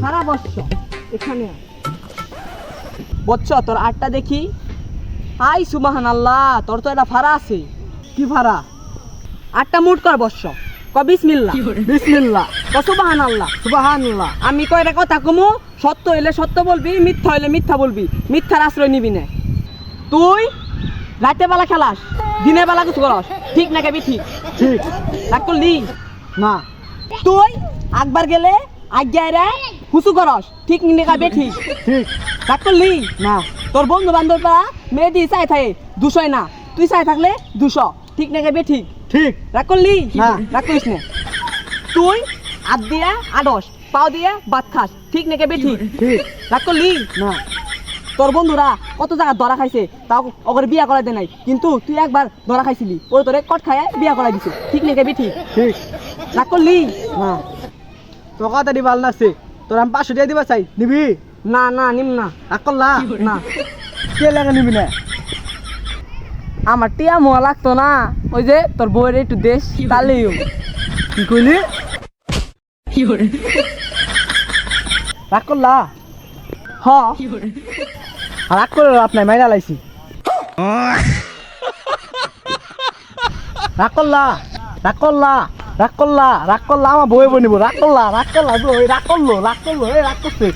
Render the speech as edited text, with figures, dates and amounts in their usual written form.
ভাড়া বসছ এখানে বচ্চ তোর আটটা দেখি। হাই সুবাহান আল্লাহ, তোর তো এটা ভাড়া আছে। কি ভাড়া? আটটা মুট কর বসছ। ক বিসমিল্লাহ। বিসমিল্লাহ। ক সুবাহান আল্লাহ। সুবহানাল্লাহ। আমি কয়টা কথা কমু, সত্য হইলে সত্য বলবি, মিথ্যা হইলে মিথ্যা বলবি, মিথ্যার আশ্রয় নিবি না। তুই রাতে বেলা খেলাস, দিনের বেলা কিছু করস, ঠিক না কেবি? ঠিক। ঠিক। রাগ করলি না? তুই একবার গেলে আজ্ঞায়রা হুসু করস, ঠিক না কেবি? ঠিক। ঠিক। রাগ করলি না? তোর বন্ধু বান্ধবরা মেয়েদি চাই থাকে 200 না, তুই চাই থাকলে 200, ঠিক না কেবি? ঠিক। ঠিক। রাগ করলি না? রাগ করিস না। তুই হাত দিয়ে আডস, পাও দিয়ে ভাত খাস, ঠিক না কেবি? ঠিক। ঠিক। রাগ করলি না? তোর বন্ধুরা কত জায়গা ধরা খাইছে, তাও ওকে বিয়া করাই দে নাই, কিন্তু তুই একবার ধরা খাইছিলি, ওরে তোরে কট খায় বিয়া করাই দিছে, ঠিক না কেবি? ঠিক। ঠিক। রাগ করলি না? তোর কথাটি ভালো লাগছে, তোর আমি 500 টাকা দিবা চাই, নিবি? না না, নিম না। রাগ করলা না, কে লাগে নিবি না? আমার টিয়া মোয়া লাগতো না, ওই যে তোর বউয়ের একটু দেশ তালেও। কি কইলি? রাগ করলা? হ। রাগ করে আপনার মাইরা লাইছি। রাগ করলা? রাগ করলা? রাগ করলা? রাগ করলা? আমার বউয়ে বই নিব। রাগ করলা? রাগ করলা? রাগ করলো? রাগ করলো? রাগ করছে।